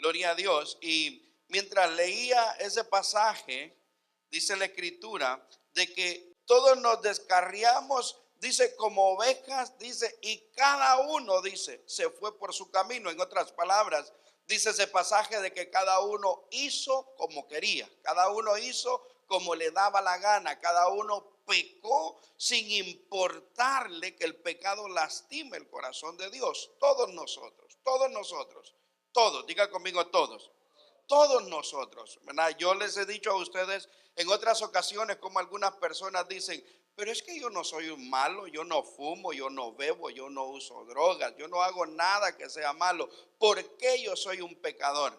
Gloria a Dios. Y mientras leía ese pasaje, dice la escritura de que todos nos descarriamos, dice, como ovejas, dice, y cada uno, dice, se fue por su camino. En otras palabras, dice ese pasaje de que cada uno hizo como quería, cada uno hizo como le daba la gana, cada uno pecó sin importarle que el pecado lastime el corazón de Dios. Todos, diga conmigo todos nosotros, ¿verdad? Yo les he dicho a ustedes en otras ocasiones como algunas personas dicen, pero es que yo no soy un malo, yo no fumo, yo no bebo, yo no uso drogas, yo no hago nada que sea malo. ¿Por qué yo soy un pecador?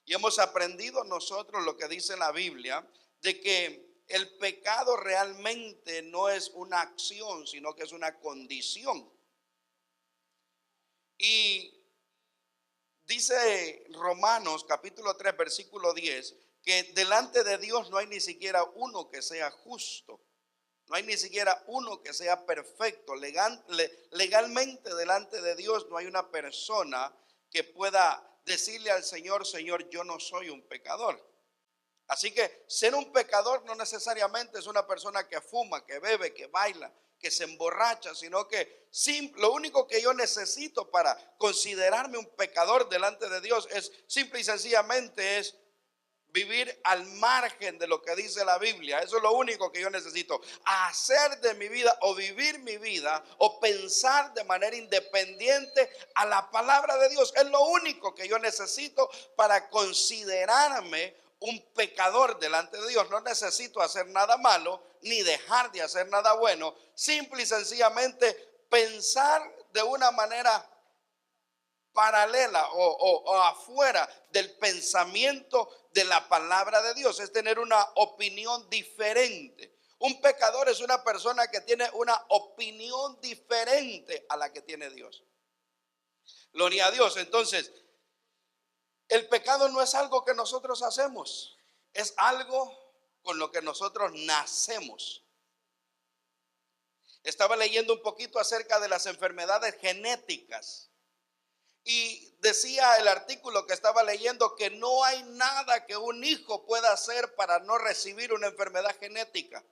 Y hemos aprendido nosotros lo que dice la Biblia, de que el pecado realmente no es una acción, sino que es una condición. Y dice Romanos capítulo 3 versículo 10 que delante de Dios no hay ni siquiera uno que sea justo. No hay ni siquiera uno que sea perfecto. Legalmente delante de Dios no hay una persona que pueda decirle al Señor, Señor, yo no soy un pecador. Así que ser un pecador no necesariamente es una persona que fuma, que bebe, que baila, que se emborracha, sino que lo único que yo necesito para considerarme un pecador delante de Dios es simple y sencillamente es vivir al margen de lo que dice la Biblia. Eso es lo único que yo necesito. Hacer de mi vida o vivir mi vida o pensar de manera independiente a la palabra de Dios. Es lo único que yo necesito para considerarme un pecador delante de Dios. No necesito hacer nada malo ni dejar de hacer nada bueno. Simple y sencillamente pensar de una manera paralela o afuera del pensamiento de la palabra de Dios, es tener una opinión diferente. Un pecador es una persona que tiene una opinión diferente a la que tiene Dios. Gloria a Dios. Entonces, el pecado no es algo que nosotros hacemos, es algo con lo que nosotros nacemos. Estaba leyendo un poquito acerca de las enfermedades genéticas. Y decía el artículo que estaba leyendo que no hay nada que un hijo pueda hacer para no recibir una enfermedad genética.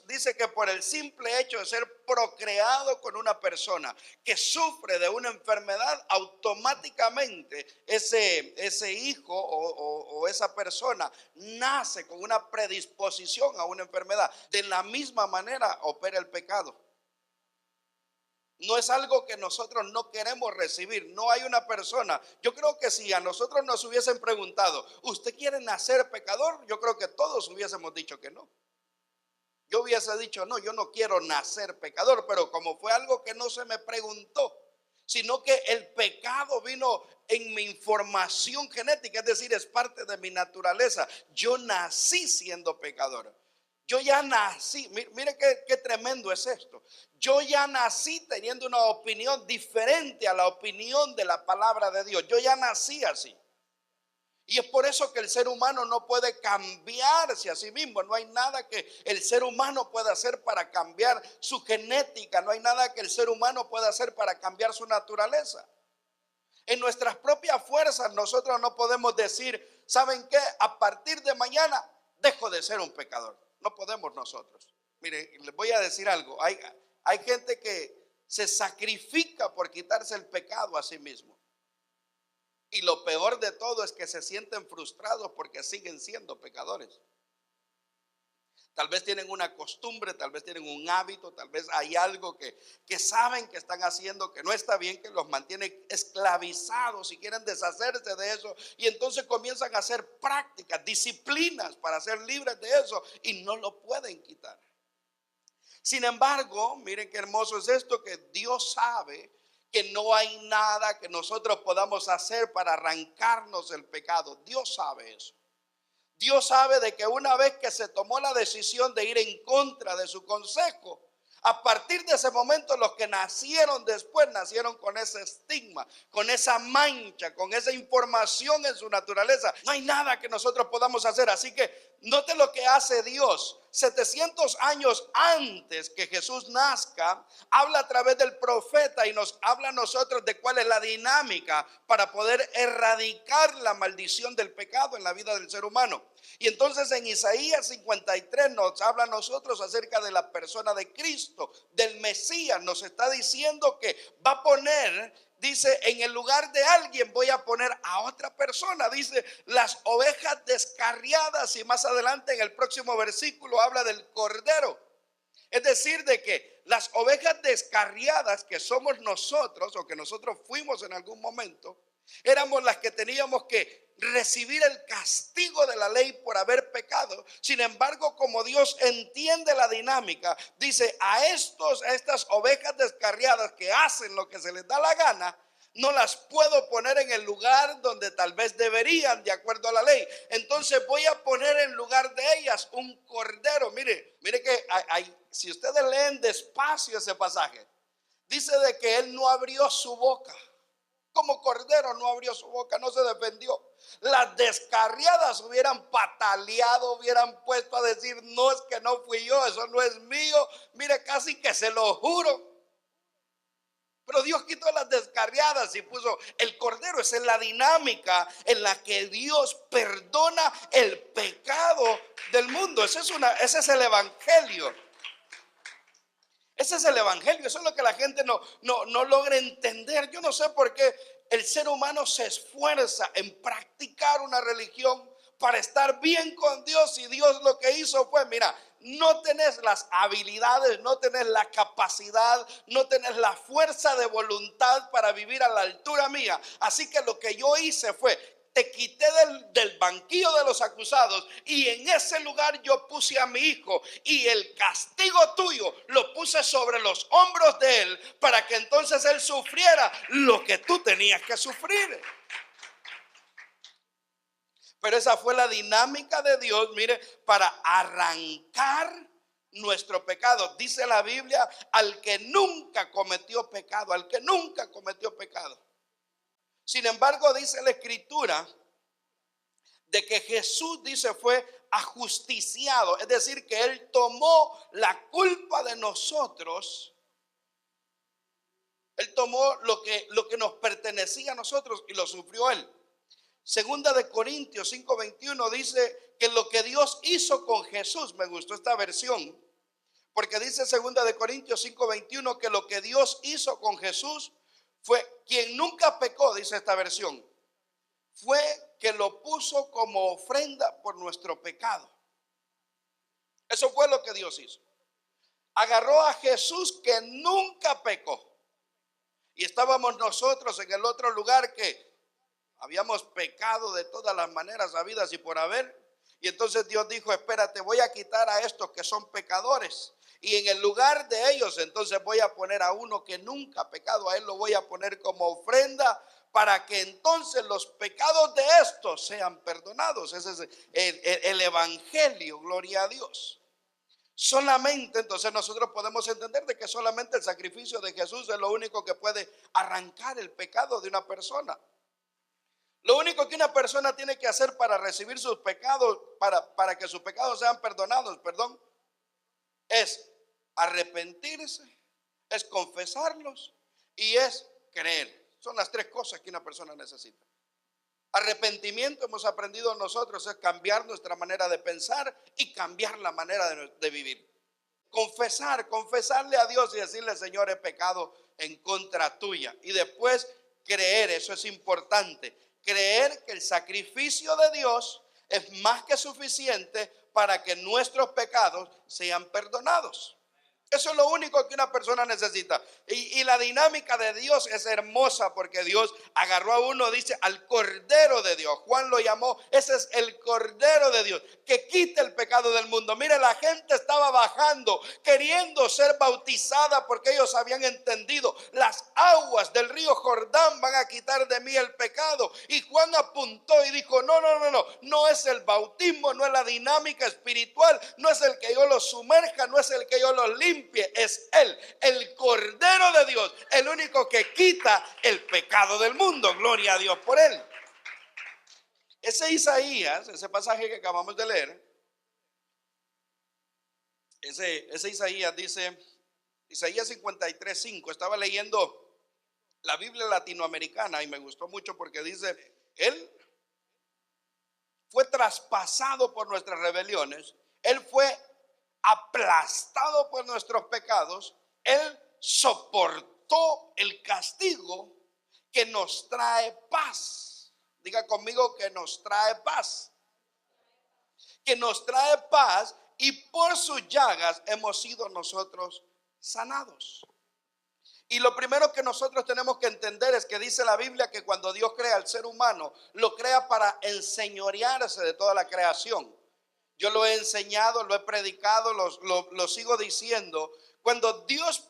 Dice que por el simple hecho de ser procreado con una persona que sufre de una enfermedad, automáticamente ese hijo o esa persona nace con una predisposición a una enfermedad. De la misma manera opera el pecado. No es algo que nosotros no queremos recibir. No hay una persona. Yo creo que si a nosotros nos hubiesen preguntado, ¿usted quiere nacer pecador? Yo creo que todos hubiésemos dicho que no. Yo hubiese dicho, no, yo no quiero nacer pecador. Pero como fue algo que no se me preguntó, sino que el pecado vino en mi información genética, es decir, es parte de mi naturaleza. Yo nací siendo pecador. Yo ya nací, mire qué tremendo es esto. Yo ya nací teniendo una opinión diferente a la opinión de la palabra de Dios. Yo ya nací así. Y es por eso que el ser humano no puede cambiarse a sí mismo. No hay nada que el ser humano pueda hacer para cambiar su genética. No hay nada que el ser humano pueda hacer para cambiar su naturaleza. En nuestras propias fuerzas nosotros no podemos decir, ¿saben qué? A partir de mañana dejo de ser un pecador. No podemos nosotros. Mire, les voy a decir algo. Hay gente que se sacrifica por quitarse el pecado a sí mismo. Y lo peor de todo es que se sienten frustrados porque siguen siendo pecadores. Tal vez tienen una costumbre, tal vez tienen un hábito, tal vez hay algo que saben que están haciendo que no está bien, que los mantiene esclavizados y quieren deshacerse de eso. Y entonces comienzan a hacer prácticas, disciplinas para ser libres de eso y no lo pueden quitar. Sin embargo, miren qué hermoso es esto, que Dios sabe que no hay nada que nosotros podamos hacer para arrancarnos el pecado. Dios sabe eso. Dios sabe de que una vez que se tomó la decisión de ir en contra de su consejo, a partir de ese momento los que nacieron después nacieron con ese estigma, con esa mancha, con esa información en su naturaleza. No hay nada que nosotros podamos hacer. Así que note lo que hace Dios. 700 años antes que Jesús nazca, habla a través del profeta y nos habla a nosotros de cuál es la dinámica para poder erradicar la maldición del pecado en la vida del ser humano. Y entonces en Isaías 53 nos habla a nosotros acerca de la persona de Cristo, del Mesías. Nos está diciendo que va a poner, dice, en el lugar de alguien voy a poner a otra persona. Dice, las ovejas descarriadas, y más adelante en el próximo versículo habla del cordero. Es decir, de que las ovejas descarriadas que somos nosotros, o que nosotros fuimos en algún momento, éramos las que teníamos que recibir el castigo de la ley por haber pecado. Sin embargo, como Dios entiende la dinámica, dice, a estas ovejas descarriadas que hacen lo que se les da la gana, no las puedo poner en el lugar donde tal vez deberían, de acuerdo a la ley. Entonces voy a poner en lugar de ellas un cordero. Mire que si ustedes leen despacio ese pasaje, dice de que él no abrió su boca. Como cordero no abrió su boca, no se defendió. Las descarriadas hubieran pataleado, hubieran puesto a decir, no, es que no fui yo, eso no es mío. Mire, casi que se lo juro. Pero Dios quitó las descarriadas y puso el cordero. Esa es la dinámica en la que Dios perdona el pecado del mundo. Ese es el evangelio. Ese es el evangelio. Eso es lo que la gente no logra entender. Yo no sé por qué el ser humano se esfuerza en practicar una religión para estar bien con Dios, y Dios lo que hizo fue, mira, no tenés las habilidades, no tenés la capacidad, no tenés la fuerza de voluntad para vivir a la altura mía. Así que lo que yo hice fue, te quité del banquillo de los acusados, y en ese lugar yo puse a mi hijo, y el castigo tuyo lo puse sobre los hombros de él, para que entonces él sufriera lo que tú tenías que sufrir. Pero esa fue la dinámica de Dios, mire, para arrancar nuestro pecado. Dice la Biblia, al que nunca cometió pecado, al que nunca cometió pecado. Sin embargo, dice la Escritura de que Jesús, dice, fue ajusticiado. Es decir, que Él tomó la culpa de nosotros. Él tomó lo que nos pertenecía a nosotros y lo sufrió Él. Segunda de Corintios 5:21 dice que lo que Dios hizo con Jesús, me gustó esta versión, porque dice segunda de Corintios 5:21 que lo que Dios hizo con Jesús fue, quien nunca pecó, dice esta versión, fue que lo puso como ofrenda por nuestro pecado. Eso fue lo que Dios hizo. Agarró a Jesús que nunca pecó, y estábamos nosotros en el otro lugar que habíamos pecado de todas las maneras habidas y por haber. Y entonces Dios dijo, espérate, voy a quitar a estos que son pecadores, y en el lugar de ellos entonces voy a poner a uno que nunca ha pecado. A él lo voy a poner como ofrenda, para que entonces los pecados de estos sean perdonados. Ese es el evangelio, gloria a Dios. Solamente entonces nosotros podemos entender de que solamente el sacrificio de Jesús es lo único que puede arrancar el pecado de una persona. Lo único que una persona tiene que hacer para recibir sus pecados, para que sus pecados sean perdonados, es arrepentirse, es confesarlos y es creer. Son las tres cosas que una persona necesita. Arrepentimiento, hemos aprendido nosotros, es cambiar nuestra manera de pensar y cambiar la manera de vivir. Confesarle a Dios y decirle, Señor, he pecado en contra tuya. Y después creer, eso es importante. Creer que el sacrificio de Dios es más que suficiente para que nuestros pecados sean perdonados. Eso es lo único que una persona necesita. Y la dinámica de Dios es hermosa, porque Dios agarró a uno, dice, al Cordero de Dios. Juan lo llamó, ese es el Cordero de Dios, que quita el pecado del mundo. Mire, la gente estaba bajando, queriendo ser bautizada, porque ellos habían entendido, las aguas del río Jordán van a quitar de mí el pecado. Y Juan apuntó y dijo, no es el bautismo, no es la dinámica espiritual, no es el que yo los sumerja, no es el que yo los limpie, es Él, el Cordero de Dios, el único que quita el pecado del mundo. Gloria a Dios por Él. Ese Isaías, ese pasaje que acabamos de leer, ese Isaías dice, Isaías 53:5, estaba leyendo la Biblia latinoamericana y me gustó mucho porque dice, Él fue traspasado por nuestras rebeliones, Él fue aplastado por nuestros pecados, Él soportó el castigo que nos trae paz. Diga conmigo, que nos trae paz. Que nos trae paz, y por sus llagas hemos sido nosotros sanados. Y lo primero que nosotros tenemos que entender es que dice la Biblia que cuando Dios crea al ser humano, lo crea para enseñorearse de toda la creación. Yo lo he enseñado, lo he predicado, lo sigo diciendo. Cuando Dios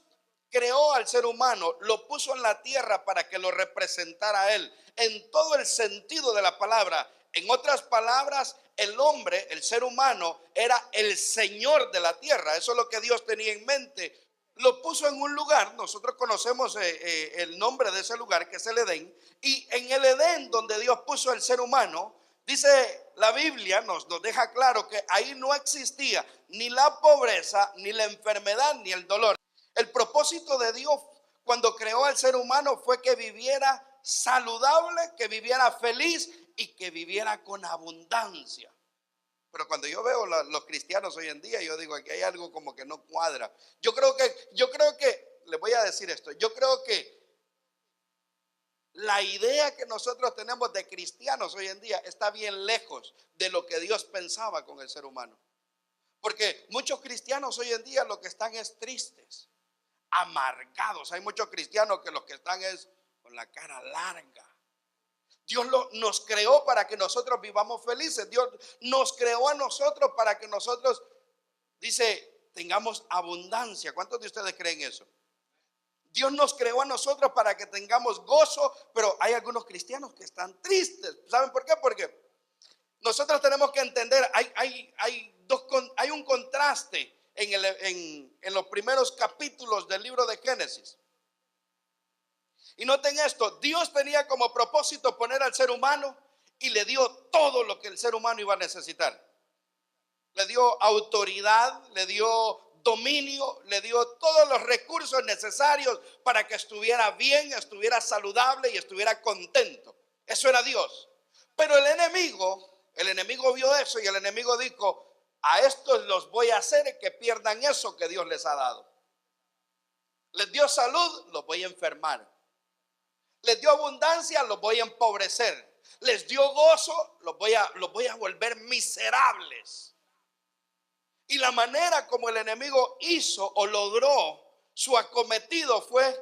creó al ser humano, lo puso en la tierra para que lo representara a Él, en todo el sentido de la palabra. En otras palabras, el hombre, el ser humano, era el Señor de la tierra. Eso es lo que Dios tenía en mente. Lo puso en un lugar, nosotros conocemos el nombre de ese lugar, que es el Edén. Y en el Edén, donde Dios puso al ser humano, dice la Biblia, nos deja claro que ahí no existía ni la pobreza, ni la enfermedad, ni el dolor. El propósito de Dios cuando creó al ser humano fue que viviera saludable, que viviera feliz y que viviera con abundancia. Pero cuando yo veo los cristianos hoy en día, yo digo que hay algo como que no cuadra. Yo creo que, les voy a decir esto, yo creo que la idea que nosotros tenemos de cristianos hoy en día está bien lejos de lo que Dios pensaba con el ser humano. Porque muchos cristianos hoy en día lo que están es tristes, amargados. Hay muchos cristianos que lo que están es con la cara larga. Dios nos creó para que nosotros vivamos felices. Dios nos creó a nosotros para que nosotros, dice, tengamos abundancia. ¿Cuántos de ustedes creen eso? Dios nos creó a nosotros para que tengamos gozo, pero hay algunos cristianos que están tristes. ¿Saben por qué? Porque nosotros tenemos que entender, hay un contraste en los primeros capítulos del libro de Génesis. Y noten esto, Dios tenía como propósito poner al ser humano y le dio todo lo que el ser humano iba a necesitar. Le dio autoridad, le dio dominio, le dio todos los recursos necesarios para que estuviera bien, estuviera saludable y estuviera contento. Eso era Dios. Pero el enemigo vio eso y el enemigo dijo, a estos los voy a hacer que pierdan eso que Dios les ha dado. Les dio salud, los voy a enfermar. Les dio abundancia, los voy a empobrecer. Les dio gozo, los voy a volver miserables. Y la manera como el enemigo hizo o logró su acometido fue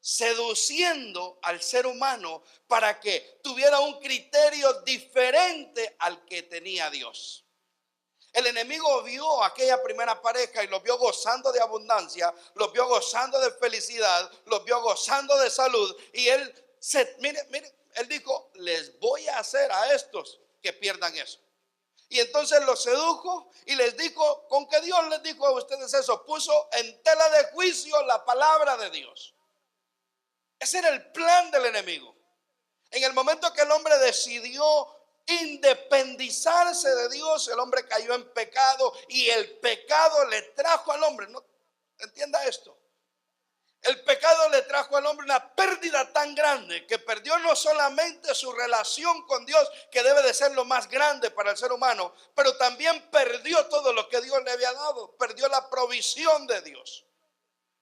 seduciendo al ser humano para que tuviera un criterio diferente al que tenía Dios. El enemigo vio a aquella primera pareja y los vio gozando de abundancia, los vio gozando de felicidad, los vio gozando de salud. Y mire, él dijo, les voy a hacer a estos que pierdan eso. Y entonces los sedujo y les dijo, ¿con qué Dios les dijo a ustedes eso? Puso en tela de juicio la palabra de Dios. Ese era el plan del enemigo. En el momento que el hombre decidió independizarse de Dios, el hombre cayó en pecado y el pecado le trajo al hombre, no entienda esto, el pecado le trajo al hombre una pérdida tan grande que perdió no solamente su relación con Dios, que debe de ser lo más grande para el ser humano, pero también perdió todo lo que Dios le había dado, perdió la provisión de Dios,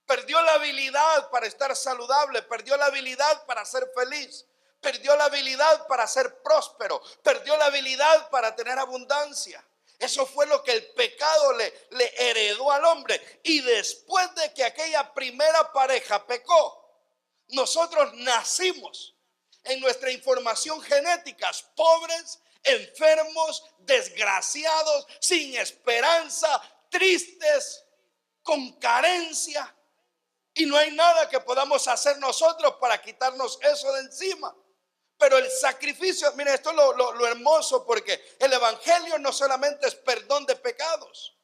perdió la habilidad para estar saludable, perdió la habilidad para ser feliz, perdió la habilidad para ser próspero, perdió la habilidad para tener abundancia. Eso fue lo que el pecado le heredó al hombre. Y después de que aquella primera pareja pecó, nosotros nacimos en nuestra información genética pobres, enfermos, desgraciados, sin esperanza, tristes, con carencia. Y no hay nada que podamos hacer nosotros para quitarnos eso de encima. Pero el sacrificio, mire, esto es lo hermoso, porque el evangelio no solamente es perdón de pecados.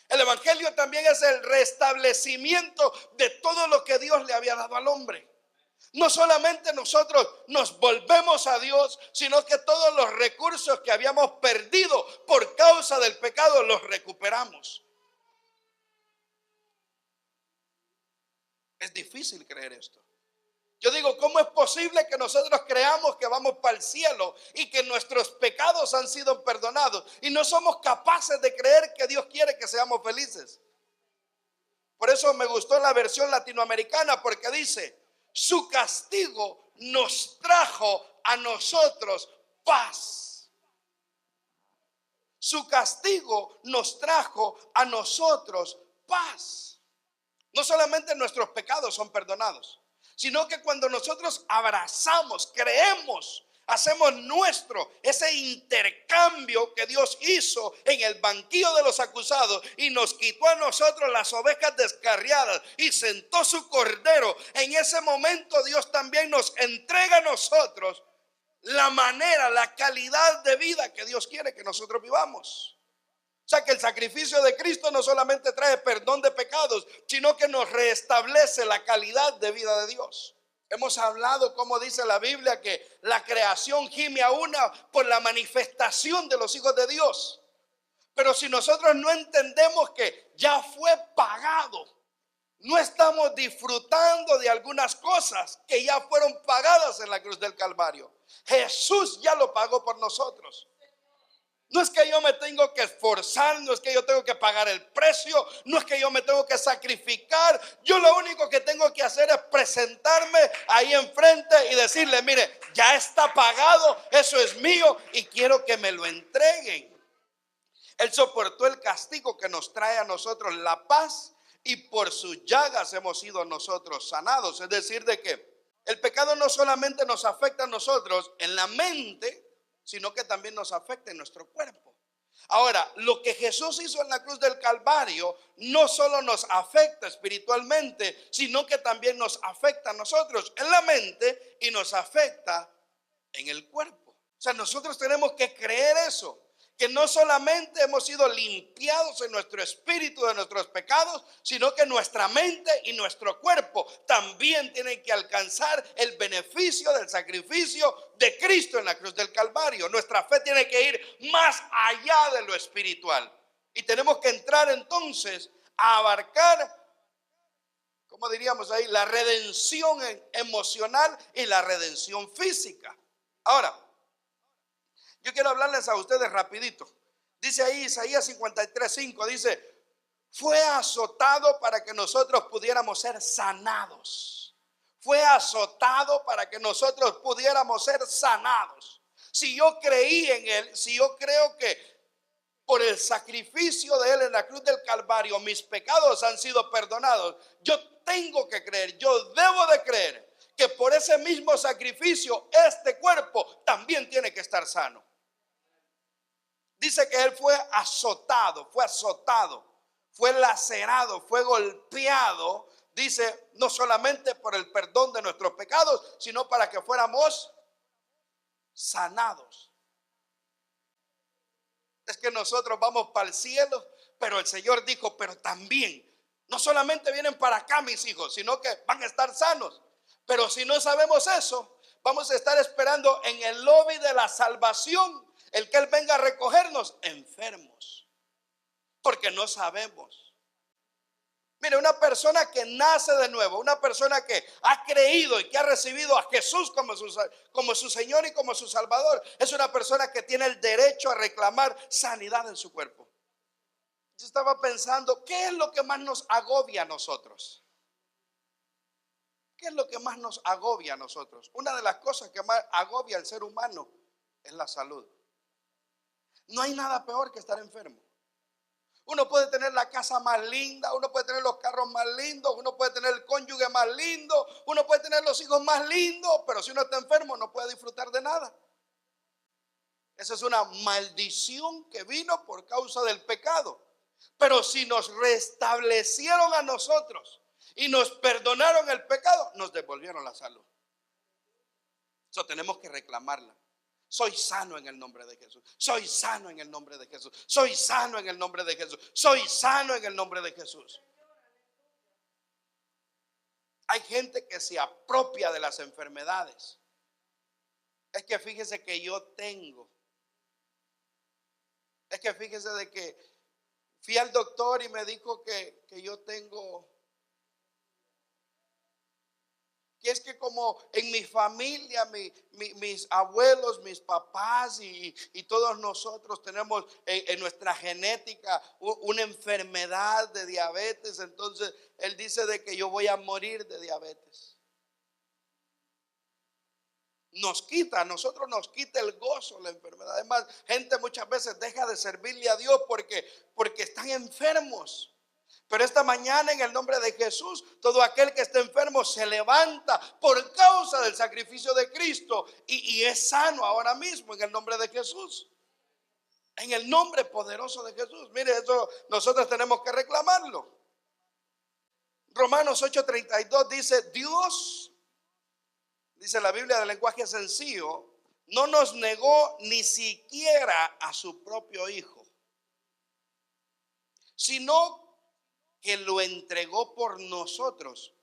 El evangelio también es el restablecimiento de todo lo que Dios le había dado al hombre. No solamente nosotros nos volvemos a Dios, sino que todos los recursos que habíamos perdido por causa del pecado los recuperamos. Es difícil creer esto. Yo digo, ¿cómo es posible que nosotros creamos que vamos para el cielo y que nuestros pecados han sido perdonados y no somos capaces de creer que Dios quiere que seamos felices? Por eso me gustó la versión latinoamericana, porque dice, su castigo nos trajo a nosotros paz. Su castigo nos trajo a nosotros paz. No solamente nuestros pecados son perdonados, sino que cuando nosotros abrazamos, creemos, hacemos nuestro ese intercambio que Dios hizo en el banquillo de los acusados y nos quitó a nosotros las ovejas descarriadas y sentó su cordero, en ese momento Dios también nos entrega a nosotros la manera, la calidad de vida que Dios quiere que nosotros vivamos. O sea que el sacrificio de Cristo no solamente trae perdón de pecados, sino que nos restablece la calidad de vida de Dios. Hemos hablado, como dice la Biblia, que la creación gime a una por la manifestación de los hijos de Dios. Pero si nosotros no entendemos que ya fue pagado, no estamos disfrutando de algunas cosas que ya fueron pagadas en la cruz del Calvario. Jesús ya lo pagó por nosotros. No es que yo me tengo que esforzar, no es que yo tengo que pagar el precio, no es que yo me tengo que sacrificar. Yo lo único que tengo que hacer es presentarme ahí enfrente y decirle, mire, ya está pagado, eso es mío y quiero que me lo entreguen. Él soportó el castigo que nos trae a nosotros la paz y por sus llagas hemos sido nosotros sanados. Es decir, de que el pecado no solamente nos afecta a nosotros en la mente, sino que también nos afecta en nuestro cuerpo. Ahora, lo que Jesús hizo en la cruz del Calvario no solo nos afecta espiritualmente, sino que también nos afecta a nosotros en la mente y nos afecta en el cuerpo. O sea, nosotros tenemos que creer eso, que no solamente hemos sido limpiados en nuestro espíritu de nuestros pecados, sino que nuestra mente y nuestro cuerpo también tienen que alcanzar el beneficio del sacrificio de Cristo en la cruz del Calvario. Nuestra fe tiene que ir más allá de lo espiritual y tenemos que entrar entonces a abarcar, como diríamos ahí, la redención emocional y la redención física. Ahora, yo quiero hablarles a ustedes rapidito. Dice ahí Isaías 53:5, dice, fue azotado para que nosotros pudiéramos ser sanados. Fue azotado para que nosotros pudiéramos ser sanados. Si yo creí en Él, si yo creo que por el sacrificio de Él en la cruz del Calvario mis pecados han sido perdonados, yo tengo que creer, yo debo de creer que por ese mismo sacrificio este cuerpo también tiene que estar sano. Dice que Él fue azotado, fue lacerado, fue golpeado. Dice, no solamente por el perdón de nuestros pecados, sino para que fuéramos sanados. Es que nosotros vamos para el cielo, pero el Señor dijo, pero también, no solamente vienen para acá mis hijos, sino que van a estar sanos. Pero si no sabemos eso, vamos a estar esperando en el lobby de la salvación el que Él venga a recogernos enfermos, porque no sabemos. Mire, una persona que nace de nuevo, una persona que ha creído y que ha recibido a Jesús como su Señor y como su Salvador, es una persona que tiene el derecho a reclamar sanidad en su cuerpo. Yo estaba pensando, ¿qué es lo que más nos agobia a nosotros? ¿Qué es lo que más nos agobia a nosotros? Una de las cosas que más agobia al ser humano es la salud. No hay nada peor que estar enfermo. Uno puede tener la casa más linda, uno puede tener los carros más lindos, uno puede tener el cónyuge más lindo, uno puede tener los hijos más lindos, pero si uno está enfermo no puede disfrutar de nada. Esa es una maldición que vino por causa del pecado. Pero si nos restablecieron a nosotros y nos perdonaron el pecado, nos devolvieron la salud. Eso tenemos que reclamarla. Soy sano en el nombre de Jesús. Soy sano en el nombre de Jesús. Soy sano en el nombre de Jesús. Soy sano en el nombre de Jesús. Hay gente que se apropia de las enfermedades. Es que fíjese que yo tengo. Es que fíjese de que fui al doctor y me dijo que yo tengo que es que como en mi familia, mis abuelos, mis papás y todos nosotros tenemos en nuestra genética una enfermedad de diabetes, entonces él dice de que yo voy a morir de diabetes. A nosotros nos quita el gozo la enfermedad. Además, gente muchas veces deja de servirle a Dios porque están enfermos. Pero esta mañana, en el nombre de Jesús, todo aquel que esté enfermo se levanta por causa del sacrificio de Cristo y es sano ahora mismo en el nombre de Jesús. En el nombre poderoso de Jesús. Mire, eso nosotros tenemos que reclamarlo. Romanos 8:32 dice: Dios, dice la Biblia del lenguaje sencillo, no nos negó ni siquiera a su propio Hijo, sino que lo entregó por nosotros.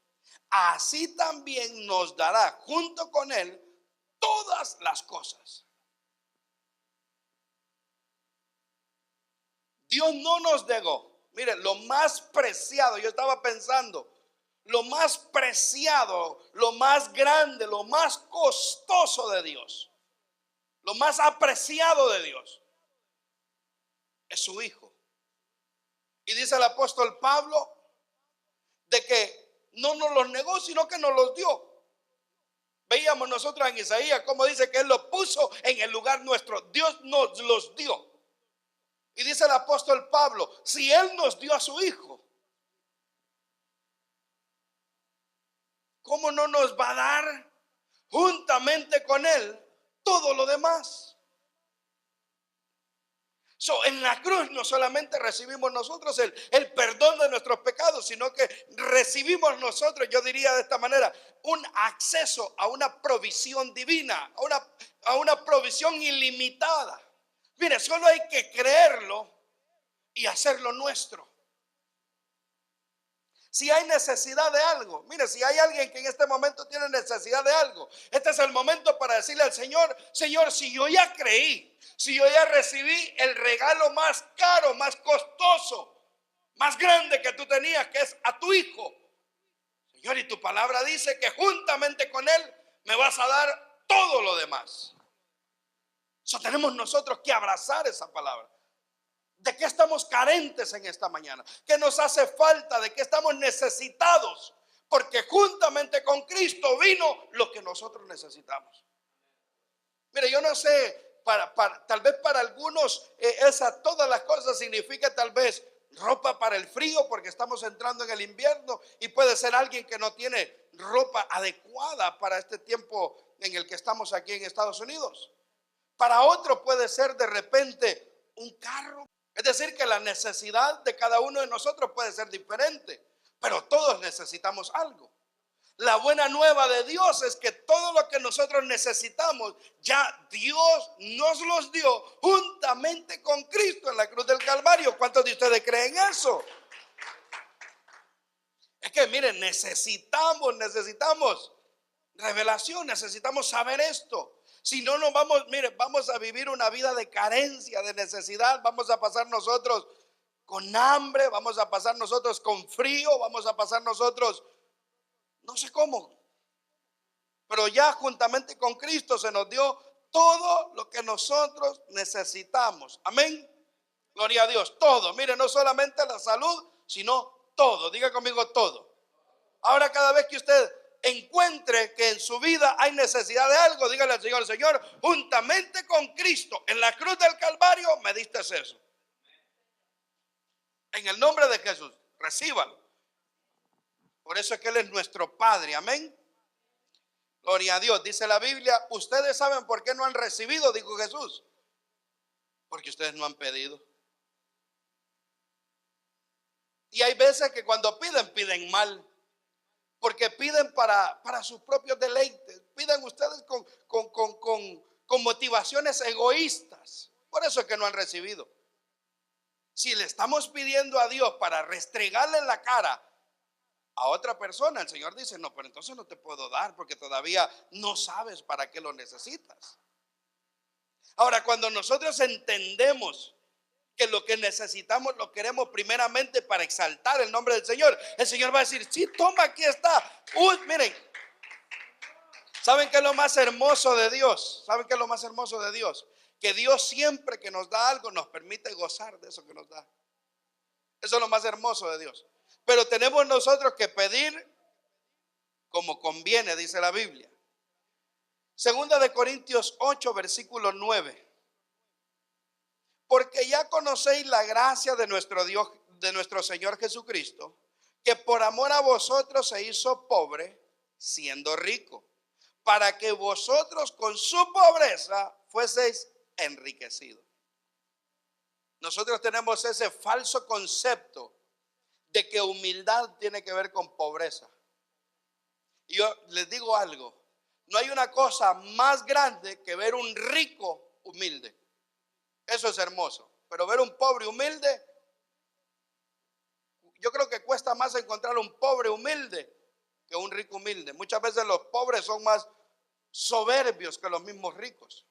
Así también nos dará junto con él todas las cosas. Dios no nos negó. Mire, lo más preciado, yo estaba pensando, lo más preciado, lo más grande, lo más costoso de Dios, lo más apreciado de Dios es su Hijo. Y dice el apóstol Pablo de que no nos los negó, sino que nos los dio. Veíamos nosotros en Isaías cómo dice que Él lo puso en el lugar nuestro. Dios nos los dio. Y dice el apóstol Pablo, si Él nos dio a su Hijo, ¿cómo no nos va a dar juntamente con Él todo lo demás? En la cruz no solamente recibimos nosotros el perdón de nuestros pecados, sino que recibimos nosotros, yo diría de esta manera, un acceso a una provisión divina, a una provisión ilimitada. Mire, solo hay que creerlo y hacerlo nuestro. Si hay necesidad de algo, mire, si hay alguien que en este momento tiene necesidad de algo, este es el momento para decirle al Señor: Señor, si yo ya creí, si yo ya recibí el regalo más caro, más costoso, más grande que tú tenías, que es a tu Hijo, Señor, y tu palabra dice que juntamente con Él me vas a dar todo lo demás. Tenemos nosotros que abrazar esa palabra. ¿De qué estamos carentes en esta mañana? ¿Qué nos hace falta? ¿De qué estamos necesitados? Porque juntamente con Cristo vino lo que nosotros necesitamos. Mire, yo no sé, tal vez para algunos todas las cosas significa tal vez ropa para el frío, porque estamos entrando en el invierno, y puede ser alguien que no tiene ropa adecuada para este tiempo en el que estamos aquí en Estados Unidos. Para otro puede ser de repente un carro. Es decir, que la necesidad de cada uno de nosotros puede ser diferente, pero todos necesitamos algo. La buena nueva de Dios es que todo lo que nosotros necesitamos, ya Dios nos los dio juntamente con Cristo en la cruz del Calvario. ¿Cuántos de ustedes creen eso? Es que miren, necesitamos revelación, necesitamos saber esto. Si no nos vamos, mire, vamos a vivir una vida de carencia, de necesidad. Vamos a pasar nosotros con hambre, vamos a pasar nosotros con frío, vamos a pasar nosotros, no sé cómo. Pero ya juntamente con Cristo se nos dio todo lo que nosotros necesitamos. Amén. Gloria a Dios. Todo. Mire, no solamente la salud, sino todo. Diga conmigo todo. Ahora, cada vez que usted encuentre que en su vida hay necesidad de algo, dígale al Señor: Señor, juntamente con Cristo en la cruz del Calvario me diste eso. En el nombre de Jesús, recíbalo. Por eso es que Él es nuestro Padre. Amén. Gloria a Dios. Dice la Biblia: ustedes saben por qué no han recibido, dijo Jesús, porque ustedes no han pedido. Y hay veces que cuando piden mal, porque piden para sus propios deleites. Piden ustedes con motivaciones egoístas. Por eso es que no han recibido. Si le estamos pidiendo a Dios para restregarle en la cara a otra persona, el Señor dice: no, pero entonces no te puedo dar, porque todavía no sabes para qué lo necesitas. Ahora, cuando nosotros entendemos que lo que necesitamos lo queremos primeramente para exaltar el nombre del Señor, el Señor va a decir: sí, toma, aquí está. Miren, ¿Saben qué es lo más hermoso de Dios? ¿Saben qué es lo más hermoso de Dios? Que Dios siempre que nos da algo nos permite gozar de eso que nos da. Eso es lo más hermoso de Dios. Pero tenemos nosotros que pedir como conviene, dice la Biblia. Segunda de Corintios 8, versículo 9. Porque ya conocéis la gracia de nuestro Dios, de nuestro Señor Jesucristo, que por amor a vosotros se hizo pobre, siendo rico, para que vosotros con su pobreza fueseis enriquecidos. Nosotros tenemos ese falso concepto de que humildad tiene que ver con pobreza. Y yo les digo algo, no hay una cosa más grande que ver un rico humilde. Eso es hermoso, pero ver un pobre humilde, yo creo que cuesta más encontrar un pobre humilde que un rico humilde. Muchas veces los pobres son más soberbios que los mismos ricos.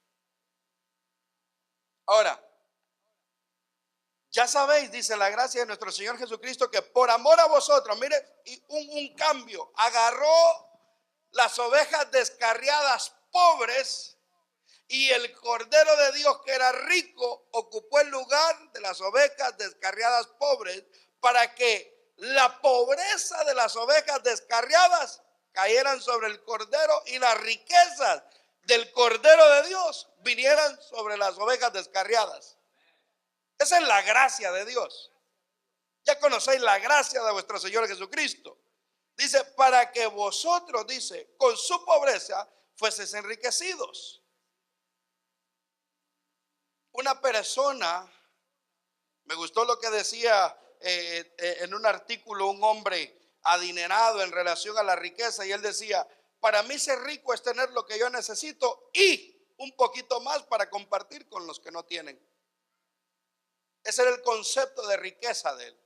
Ahora, ya sabéis, dice la gracia de nuestro Señor Jesucristo, que por amor a vosotros, mire, un cambio, agarró las ovejas descarriadas pobres y el Cordero de Dios que era rico ocupó el lugar de las ovejas descarriadas pobres para que la pobreza de las ovejas descarriadas cayeran sobre el Cordero y las riquezas del Cordero de Dios vinieran sobre las ovejas descarriadas. Esa es la gracia de Dios. Ya conocéis la gracia de vuestro Señor Jesucristo. Dice, para que vosotros, dice, con su pobreza fueseis enriquecidos. Una persona, me gustó lo que decía en un artículo un hombre adinerado en relación a la riqueza, y él decía, para mí ser rico es tener lo que yo necesito y un poquito más para compartir con los que no tienen. Ese era el concepto de riqueza de él.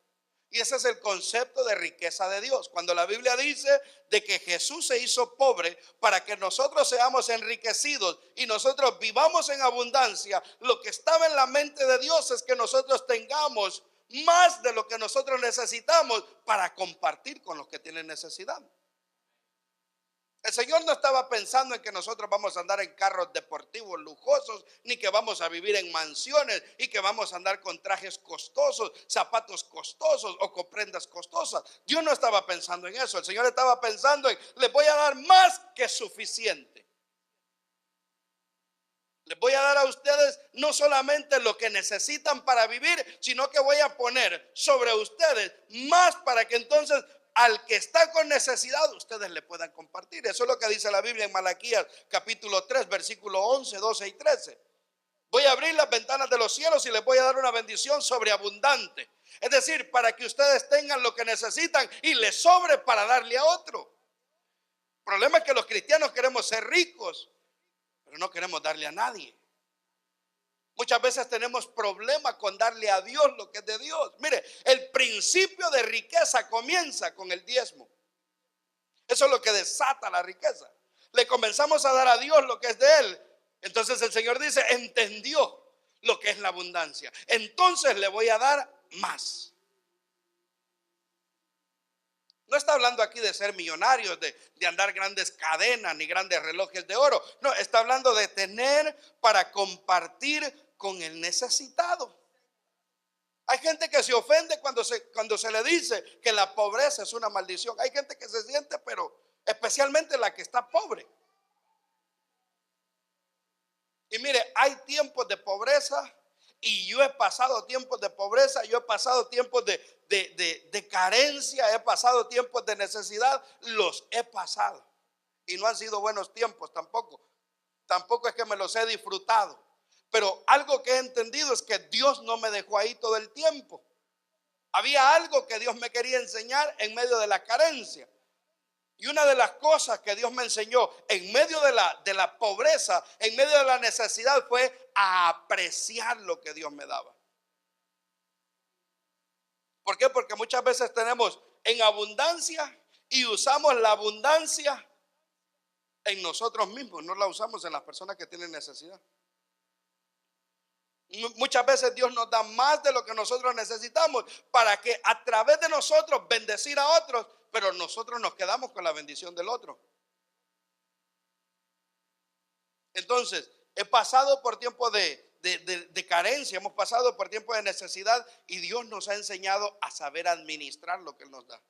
Y ese es el concepto de riqueza de Dios. Cuando la Biblia dice de que Jesús se hizo pobre para que nosotros seamos enriquecidos y nosotros vivamos en abundancia, lo que estaba en la mente de Dios es que nosotros tengamos más de lo que nosotros necesitamos para compartir con los que tienen necesidad. El Señor no estaba pensando en que nosotros vamos a andar en carros deportivos lujosos, ni que vamos a vivir en mansiones y que vamos a andar con trajes costosos, zapatos costosos o con prendas costosas. Dios no estaba pensando en eso. El Señor estaba pensando en, les voy a dar más que suficiente. Les voy a dar a ustedes no solamente lo que necesitan para vivir, sino que voy a poner sobre ustedes más para que entonces al que está con necesidad ustedes le puedan compartir. Eso es lo que dice la Biblia en Malaquías capítulo 3 versículo 11, 12 y 13. Voy a abrir las ventanas de los cielos y les voy a dar una bendición sobreabundante. Es decir, para que ustedes tengan lo que necesitan y les sobre para darle a otro. El problema es que los cristianos queremos ser ricos, pero no queremos darle a nadie. Muchas veces tenemos problemas con darle a Dios lo que es de Dios. Mire, el principio de riqueza comienza con el diezmo. Eso es lo que desata la riqueza. Le comenzamos a dar a Dios lo que es de Él. Entonces el Señor dice, entendió lo que es la abundancia. Entonces le voy a dar más. No está hablando aquí de ser millonarios, de andar grandes cadenas ni grandes relojes de oro. No, está hablando de tener para compartir con el necesitado. Hay gente que se ofende cuando se le dice que la pobreza es una maldición. Hay gente que se siente, pero especialmente la que está pobre. Y mire, hay tiempos de pobreza y yo he pasado tiempos de pobreza, yo he pasado tiempos de carencia, he pasado tiempos de necesidad, los he pasado. Y no han sido buenos tiempos tampoco. Tampoco es que me los he disfrutado. Pero algo que he entendido es que Dios no me dejó ahí todo el tiempo. Había algo que Dios me quería enseñar en medio de la carencia. Y una de las cosas que Dios me enseñó en medio de la pobreza, en medio de la necesidad, fue a apreciar lo que Dios me daba. ¿Por qué? Porque muchas veces tenemos en abundancia y usamos la abundancia en nosotros mismos, no la usamos en las personas que tienen necesidad. Muchas veces Dios nos da más de lo que nosotros necesitamos para que a través de nosotros bendecir a otros, pero nosotros nos quedamos con la bendición del otro. Entonces, he pasado por tiempo de carencia, hemos pasado por tiempo de necesidad y Dios nos ha enseñado a saber administrar lo que Él nos da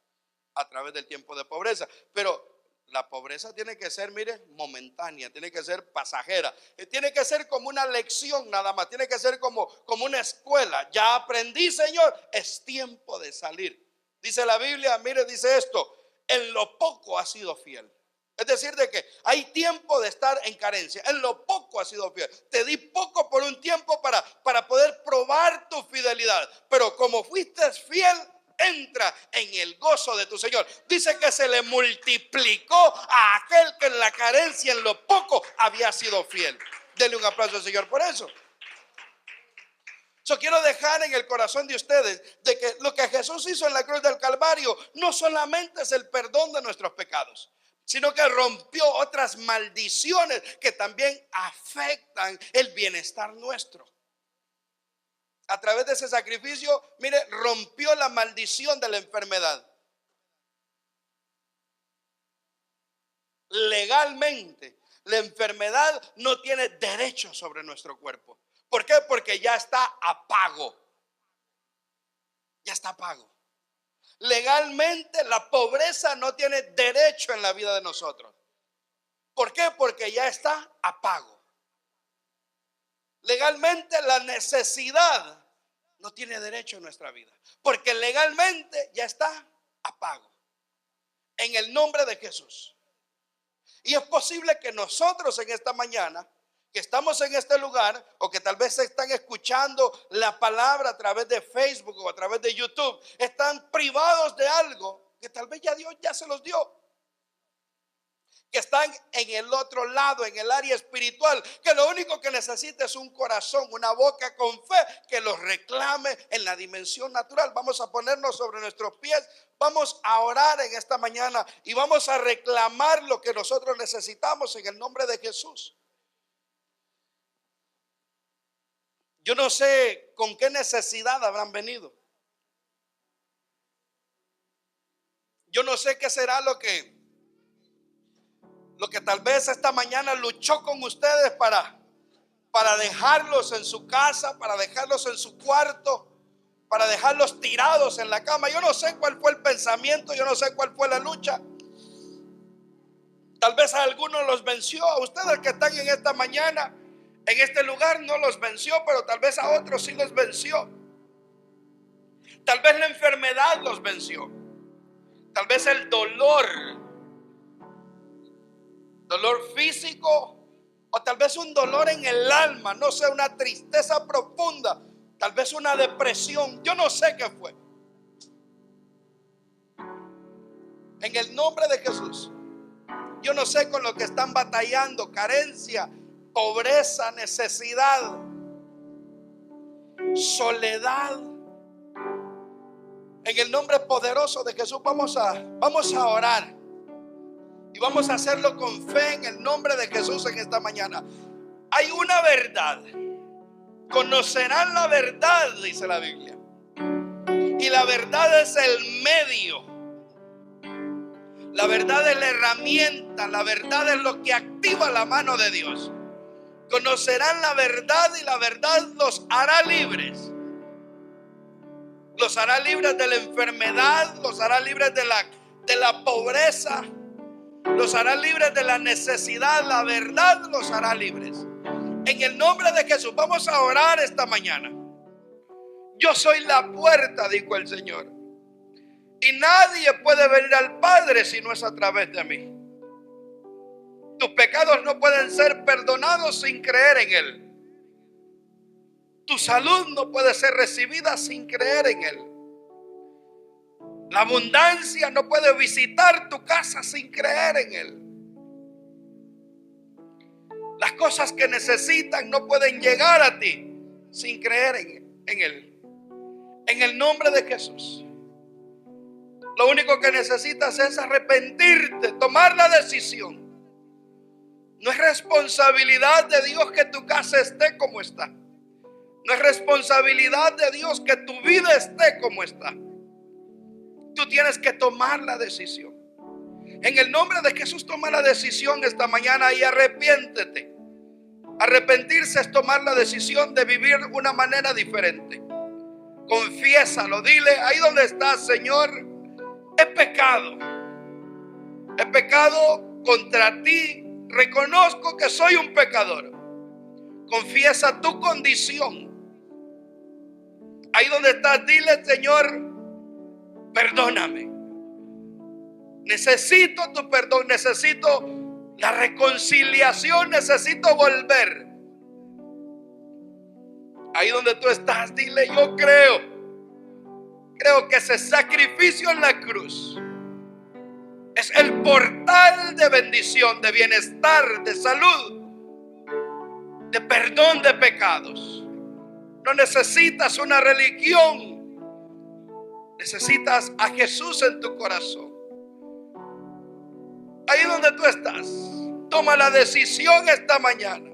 a través del tiempo de pobreza. Pero la pobreza tiene que ser, mire, momentánea, tiene que ser pasajera, tiene que ser como una lección nada más, tiene que ser como una escuela. Ya aprendí, Señor, es tiempo de salir. Dice la Biblia, mire, dice esto: en lo poco has sido fiel. Es decir, de que hay tiempo de estar en carencia. En lo poco has sido fiel. Te di poco por un tiempo para poder probar tu fidelidad. Pero como fuiste fiel, entra en el gozo de tu Señor. Dice que se le multiplicó a aquel que en la carencia, en lo poco, había sido fiel. Denle un aplauso al Señor por eso. Yo quiero dejar en el corazón de ustedes de que lo que Jesús hizo en la cruz del Calvario no solamente es el perdón de nuestros pecados, sino que rompió otras maldiciones que también afectan el bienestar nuestro. A través de ese sacrificio, mire, rompió la maldición de la enfermedad. Legalmente, la enfermedad no tiene derecho sobre nuestro cuerpo. ¿Por qué? Porque ya está a pago. Ya está a pago. Legalmente, la pobreza no tiene derecho en la vida de nosotros. ¿Por qué? Porque ya está a pago. Legalmente, la necesidad no tiene derecho en nuestra vida, porque legalmente ya está a pago. En el nombre de Jesús. Y es posible que nosotros en esta mañana, que estamos en este lugar, o que tal vez están escuchando la palabra a través de Facebook o a través de YouTube, están privados de algo que tal vez ya Dios ya se los dio. Que están en el otro lado, en el área espiritual, que lo único que necesita es un corazón, una boca con fe que los reclame en la dimensión natural. Vamos a ponernos sobre nuestros pies, vamos a orar en esta mañana y vamos a reclamar lo que nosotros necesitamos en el nombre de Jesús. Yo no sé con qué necesidad habrán venido. Yo no sé qué será lo que tal vez esta mañana luchó con ustedes para dejarlos en su casa, para dejarlos en su cuarto, para dejarlos tirados en la cama. Yo no sé cuál fue el pensamiento, yo no sé cuál fue la lucha. Tal vez a algunos los venció, a ustedes que están en esta mañana, en este lugar no los venció, pero tal vez a otros sí los venció. Tal vez la enfermedad los venció. Tal vez el dolor físico, o tal vez un dolor en el alma, no sé, una tristeza profunda, tal vez una depresión, yo no sé qué fue. En el nombre de Jesús, yo no sé con lo que están batallando: carencia, pobreza, necesidad, soledad. En el nombre poderoso de Jesús vamos a orar. Y vamos a hacerlo con fe en el nombre de Jesús en esta mañana. Hay una verdad. Conocerán la verdad, dice la Biblia. Y la verdad es el medio. La verdad es la herramienta. La verdad es lo que activa la mano de Dios. Conocerán la verdad y la verdad los hará libres. Los hará libres de la enfermedad. Los hará libres de la pobreza. Los hará libres de la necesidad. La verdad los hará libres. En el nombre de Jesús vamos a orar esta mañana. Yo soy la puerta, dijo el Señor, y nadie puede venir al Padre si no es a través de mí. Tus pecados no pueden ser perdonados sin creer en Él. Tu salud no puede ser recibida sin creer en Él. La abundancia no puede visitar tu casa sin creer en Él. Las cosas que necesitan no pueden llegar a ti sin creer en Él. En el nombre de Jesús. Lo único que necesitas es arrepentirte, tomar la decisión. No es responsabilidad de Dios que tu casa esté como está. No es responsabilidad de Dios que tu vida esté como está. Tú tienes que tomar la decisión. En el nombre de Jesús, toma la decisión esta mañana y arrepiéntete. Arrepentirse es tomar la decisión de vivir una manera diferente. Confiésalo, dile ahí donde estás: Señor, he pecado contra ti, reconozco que soy un pecador. Confiesa tu condición. Ahí donde estás, dile: Señor, perdóname. Necesito tu perdón, necesito la reconciliación, necesito volver. Ahí donde tú estás, dile: yo creo que ese sacrificio en la cruz es el portal de bendición, de bienestar, de salud, de perdón de pecados. No necesitas una religión, necesitas a Jesús en tu corazón. Ahí donde tú estás, toma la decisión esta mañana